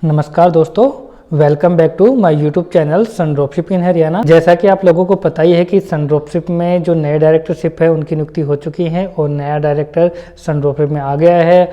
नमस्कार दोस्तों, welcome back to my YouTube channel sun dropship in Haryana. जैसा कि आप लोगों को पता ही है कि सन ड्रॉपशिप में जो नए डायरेक्टरशिप है उनकी नियुक्ति हो चुकी है और नया डायरेक्टर सन ड्रॉपशिप में आ गया है।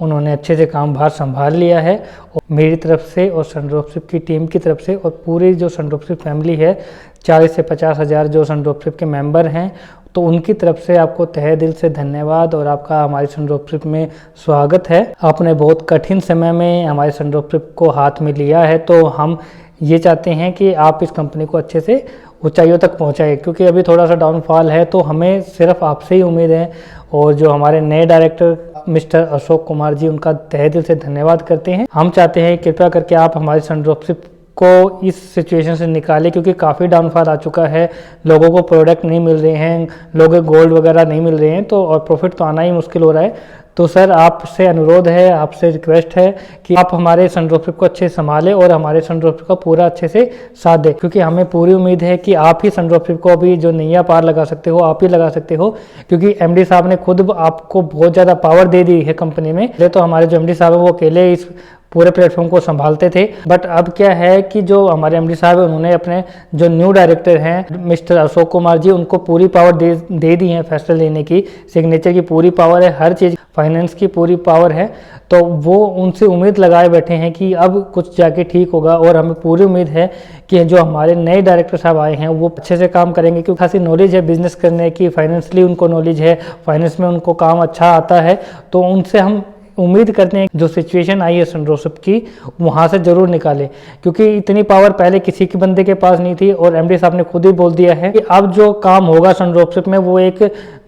उन्होंने अच्छे से काम भार संभाल लिया है और मेरी तरफ से और सन ड्रॉपशिप की टीम की तरफ से और पूरी जो सन ड्रॉपशिप फैमिली है 40 से 50 हज़ार जो सन ड्रॉपशिप के मेंबर हैं, तो उनकी तरफ से आपको तहे दिल से धन्यवाद और आपका हमारी सन ड्रॉपशिप में स्वागत है। आपने बहुत कठिन समय में हमारे सन ड्रॉपशिप को हाथ में लिया है, तो हम ये चाहते हैं कि आप इस कंपनी को अच्छे से ऊंचाइयों तक पहुंचाए, क्योंकि अभी थोड़ा सा डाउनफॉल है। तो हमें सिर्फ आपसे ही उम्मीद है और जो हमारे नए डायरेक्टर मिस्टर अशोक कुमार जी, उनका तहे दिल से धन्यवाद करते हैं। हम चाहते हैं कृपया करके आप हमारी सन ड्रॉपशिप को इस सिचुएशन से निकाले, क्योंकि काफ़ी डाउनफॉल आ चुका है। लोगों को प्रोडक्ट नहीं मिल रहे हैं, लोगों को गोल्ड वगैरह नहीं मिल रहे हैं, तो और प्रॉफिट तो आना ही मुश्किल हो रहा है। तो सर, आपसे अनुरोध है, आपसे रिक्वेस्ट है कि आप हमारे सन ड्रॉपशिप को अच्छे से संभालें और हमारे सन ड्रॉपशिप का पूरा अच्छे से साथ दें, क्योंकि हमें पूरी उम्मीद है कि आप ही सन ड्रॉपशिप को अभी जो नैया पार लगा सकते हो, आप ही लगा सकते हो, क्योंकि एमडी साहब ने खुद आपको बहुत ज़्यादा पावर दे दी है कंपनी में। पहले तो हमारे जो एमडी साहब है वो अकेले इस पूरे प्लेटफॉर्म को संभालते थे, बट अब क्या है कि जो हमारे एमडी साहब है उन्होंने अपने जो न्यू डायरेक्टर हैं मिस्टर अशोक कुमार जी, उनको पूरी पावर दे दी है फैसले लेने की, सिग्नेचर की पूरी पावर है, हर चीज़ फाइनेंस की पूरी पावर है। तो वो उनसे उम्मीद लगाए बैठे हैं कि अब कुछ जाके ठीक होगा और हमें पूरी उम्मीद है कि जो हमारे नए डायरेक्टर साहब आए हैं वो अच्छे से काम करेंगे, क्योंकि खासी नॉलेज है बिजनेस करने की, फाइनेंशियली उनको नॉलेज है, फाइनेंस में उनको काम अच्छा आता है। तो उनसे हम उम्मीद करते हैं जो सिचुएशन आई है सन ड्रॉपशिप की, वहाँ से ज़रूर निकालें, क्योंकि इतनी पावर पहले किसी के बंदे के पास नहीं थी। और एमडी साहब ने खुद ही बोल दिया है कि अब जो काम होगा सन ड्रॉपशिप में वो एक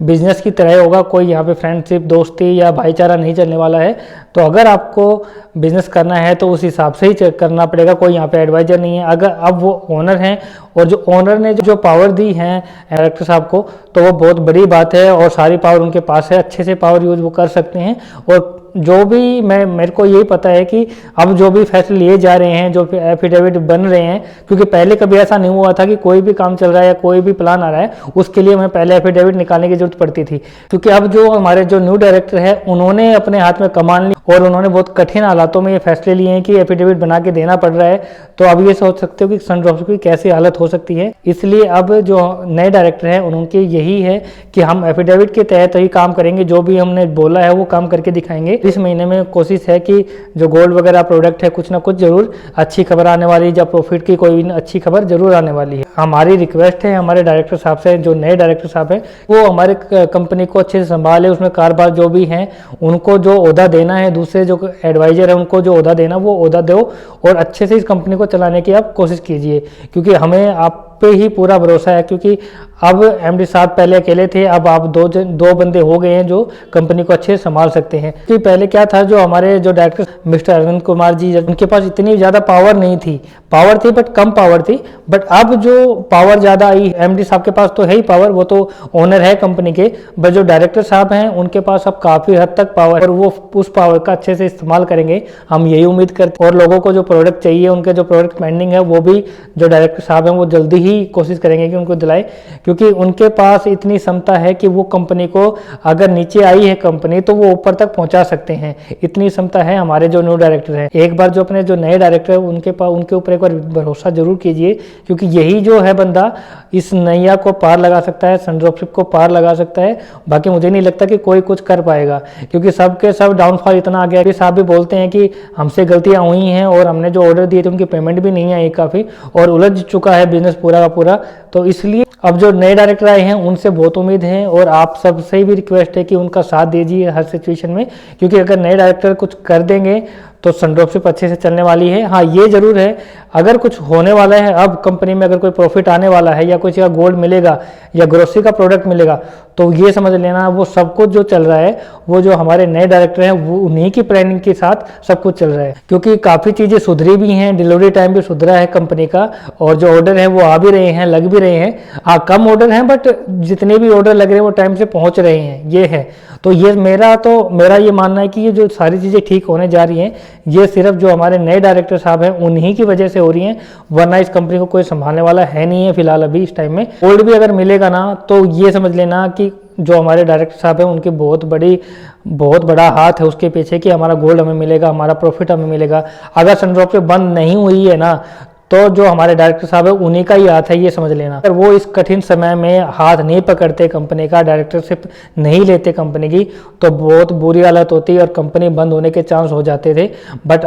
बिजनेस की तरह होगा, कोई यहाँ पे फ्रेंडशिप, दोस्ती या भाईचारा नहीं चलने वाला है। तो अगर आपको बिजनेस करना है तो उस हिसाब से ही करना पड़ेगा, कोई यहाँ पे एडवाइजर नहीं है। अगर अब वो ओनर हैं और जो ओनर ने जो पावर दी है डायरेक्टर साहब को, तो वो बहुत बड़ी बात है और सारी पावर उनके पास है, अच्छे से पावर यूज वो कर सकते हैं। और जो भी मेरे को यही पता है कि अब जो भी फैसले लिए जा रहे हैं, जो एफिडेविट बन रहे हैं, क्योंकि पहले कभी ऐसा नहीं हुआ था कि कोई भी काम चल रहा है या कोई भी प्लान आ रहा है उसके लिए हमें पहले एफिडेविट निकालने की जरूरत पड़ती थी। क्योंकि अब जो हमारे जो न्यू डायरेक्टर है उन्होंने अपने हाथ में कमान ली और उन्होंने बहुत कठिन हालातों में ये फैसले लिए हैं कि एफिडेविट बना के देना पड़ रहा है। तो अब ये सोच सकते हो कि सन ड्रॉपशिप की कैसी हालत हो सकती है। इसलिए अब जो नए डायरेक्टर हैं उनके यही है कि हम एफिडेविट के तहत ही काम करेंगे, जो भी हमने बोला है वो काम करके दिखाएंगे। इस महीने में कोशिश है कि जो गोल्ड वगैरह प्रोडक्ट है, कुछ ना कुछ जरूर अच्छी खबर आने वाली, या प्रॉफिट की कोई अच्छी खबर जरूर आने वाली है। हमारी रिक्वेस्ट है हमारे डायरेक्टर साहब से, जो नए डायरेक्टर साहब हैं वो हमारे कंपनी को अच्छे से संभाले, उसमें कारोबार जो भी हैं उनको जो ओहदा देना है, दूसरे जो एडवाइजर है उनको जो ओहदा देना वो ओहदा दो और अच्छे से इस कंपनी को चलाने की आप कोशिश कीजिए, क्योंकि हमें आप पे ही पूरा भरोसा है। क्योंकि अब एमडी साहब पहले अकेले थे, अब आप दो बंदे हो गए हैं जो कंपनी को अच्छे से संभाल सकते हैं। क्योंकि पहले क्या था, जो हमारे जो डायरेक्टर मिस्टर अरविंद कुमार जी, उनके पास इतनी ज़्यादा पावर नहीं थी, पावर थी बट कम पावर थी। बट अब जो पावर ज़्यादा आई, एमडी साहब के पास तो है ही पावर, वो तो ओनर है कंपनी के, बट जो डायरेक्टर साहब हैं उनके पास अब काफ़ी हद तक पावर है और वो उस पावर का अच्छे से इस्तेमाल करेंगे, हम यही उम्मीद करते हैं। और लोगों को जो प्रोडक्ट चाहिए, उनके जो प्रोडक्ट पेंडिंग है, वो भी जो डायरेक्टर साहब हैं वो जल्दी ही कोशिश करेंगे कि उनको दिलाए, क्योंकि उनके पास इतनी क्षमता है कि वो कंपनी को, अगर नीचे आई है कंपनी तो वो ऊपर तक पहुंचा सकते हैं। इतनी क्षमता है हमारे जो न्यू डायरेक्टर हैं। एक बार जो अपने जो नए डायरेक्टर है उनके ऊपर एक बार भरोसा जरूर कीजिए, क्योंकि यही जो है बंदा इस नैया को पार लगा सकता है, सन ड्रॉपशिप को पार लगा सकता है। बाकी मुझे नहीं लगता कि कोई कुछ कर पाएगा, क्योंकि सबके सब डाउनफॉल इतना आ गया कि साहब भी बोलते हैं कि हमसे गलतियां हुई हैं और हमने जो ऑर्डर दिए थे उनकी पेमेंट भी नहीं आई काफ़ी, और उलझ चुका है बिजनेस पूरा का पूरा। तो इसलिए अब जो नए डायरेक्टर आए हैं उनसे बहुत उम्मीद है और आप सबसे भी रिक्वेस्ट है कि उनका साथ दीजिए हर सिचुएशन में, क्योंकि अगर नए डायरेक्टर कुछ कर देंगे तो सन ड्रॉपशिप अच्छे से चलने वाली है। हाँ, ये जरूर है, अगर कुछ होने वाला है अब कंपनी में, अगर कोई प्रॉफिट आने वाला है या कुछ या गोल्ड मिलेगा या ग्रोसरी का प्रोडक्ट मिलेगा, तो ये समझ लेना वो सब कुछ जो चल रहा है वो जो हमारे नए डायरेक्टर हैं वो उन्हीं की प्लानिंग के साथ सब कुछ चल रहा है। क्योंकि काफ़ी चीज़ें सुधरी भी हैं, डिलीवरी टाइम भी सुधरा है कंपनी का, और जो ऑर्डर है वो आ भी रहे हैं, लग भी रहे हैं। हाँ, कम ऑर्डर हैं बट जितने भी ऑर्डर लग रहे हैं वो टाइम से पहुंच रहे हैं, ये है। तो मेरा ये मानना है कि ये जो सारी चीज़ें ठीक होने जा रही हैं, ये सिर्फ जो हमारे नए डायरेक्टर साहब हैं उन्हीं की वजह से हो रही हैं, वरना इस कंपनी को कोई संभालने वाला है नहीं है फिलहाल अभी इस टाइम में। गोल्ड भी अगर मिलेगा ना तो ये समझ लेना कि जो हमारे डायरेक्टर साहब हैं उनकी बहुत बड़ा हाथ है उसके पीछे कि हमारा गोल्ड हमें मिलेगा, हमारा प्रॉफिट हमें मिलेगा। अगर सनड्रॉप बंद नहीं हुई है ना तो जो हमारे डायरेक्टर साहब है उन्हीं का ही हाथ है, ये समझ लेना। अगर वो इस कठिन समय में हाथ नहीं पकड़ते कंपनी का, डायरेक्टरशिप नहीं लेते कंपनी की, तो बहुत बुरी हालत होती और कंपनी बंद होने के चांस हो जाते थे। बट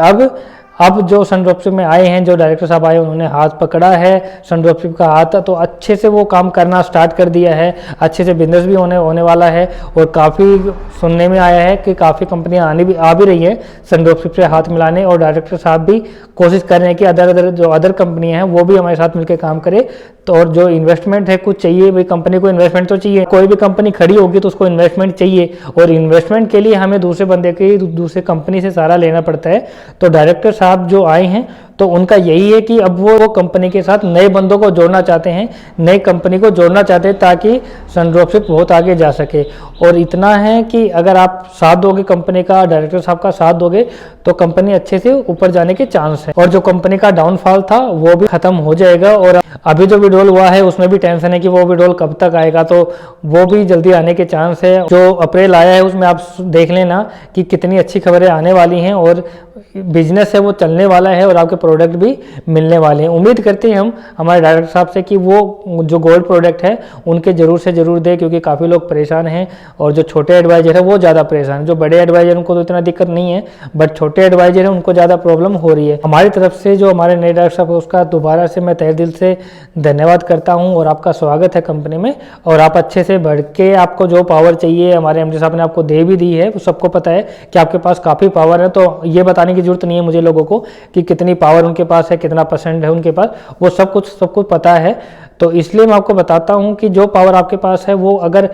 अब जो सनड्रॉपशिप में आए हैं, जो डायरेक्टर साहब आए, उन्होंने हाथ पकड़ा है सनड्रॉपशिप का हाथ, तो अच्छे से वो काम करना स्टार्ट कर दिया है, अच्छे से बिजनेस भी होने वाला है। और काफ़ी सुनने में आया है कि काफ़ी कंपनियां आ भी रही है सनड्रॉपशिप से हाथ मिलाने, और डायरेक्टर साहब भी कोशिश कर रहे हैं कि अदर कंपनियां हैं वो भी हमारे साथ मिलकर काम करे। तो और जो इन्वेस्टमेंट है कुछ चाहिए भाई, कंपनी को इन्वेस्टमेंट तो चाहिए, कोई भी कंपनी खड़ी होगी तो उसको इन्वेस्टमेंट चाहिए, और इन्वेस्टमेंट के लिए हमें दूसरे कंपनी से सारा लेना पड़ता है। तो डायरेक्टर साहब जो आए हैं तो उनका यही है कि अब वो कंपनी के साथ नए बंदों को जोड़ना चाहते हैं, नई कंपनी को जोड़ना चाहते हैं, ताकि सनड्रॉपशिप बहुत आगे जा सके। और इतना है कि अगर आप साथ दोगे कंपनी का, डायरेक्टर साहब का साथ दोगे, तो कंपनी अच्छे से ऊपर जाने के चांस है, और जो कंपनी का डाउनफॉल था वो भी खत्म हो जाएगा। और अभी जो विड्रॉल हुआ है उसमें भी टेंशन है कि वो विड्रॉल कब तक आएगा, तो वो भी जल्दी आने के चांस है। जो अप्रैल आया है उसमें आप देख लेना कि कितनी अच्छी खबरें आने वाली हैं, और बिजनेस है वो चलने वाला है, और आपके प्रोडक्ट भी मिलने वाले हैं। उम्मीद करते हैं हम हमारे डायरेक्टर साहब से कि वो जो गोल्ड प्रोडक्ट है उनके ज़रूर से ज़रूर दे, क्योंकि काफ़ी लोग परेशान हैं, और जो छोटे एडवाइजर है वो ज़्यादा परेशान है। जो बड़े एडवाइजर उनको तो इतना दिक्कत नहीं है, बट छोटे एडवाइजर है उनको ज़्यादा प्रॉब्लम हो रही है। हमारी तरफ से जो हमारे नए डायरेक्टर साहब है उसका दोबारा से मैं तहे दिल से धन्यवाद करता हूँ, और आपका स्वागत है कंपनी में। और आप अच्छे से बढ़ के, आपको जो पावर चाहिए हमारे एमडी साहब ने आपको दे भी दी है, वो सबको पता है कि आपके पास काफ़ी पावर है। तो ये बताने की जरूरत नहीं है मुझे लोगों को कि कितनी पावर उनके पास है, कितना परसेंट है उनके पास, वो सब कुछ पता है। तो इसलिए मैं आपको बताता हूं कि जो पावर आपके पास है वो अगर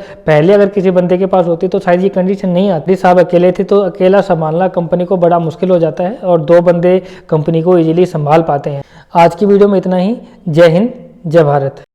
किसी बंदे के पास होती तो शायद ये कंडीशन नहीं आती। साहब अकेले थे तो अकेला संभालना कंपनी को बड़ा मुश्किल हो जाता है, और 2 बंदे कंपनी को इजीली संभाल पाते हैं। आज की वीडियो में इतना ही। जय हिंद, जय भारत।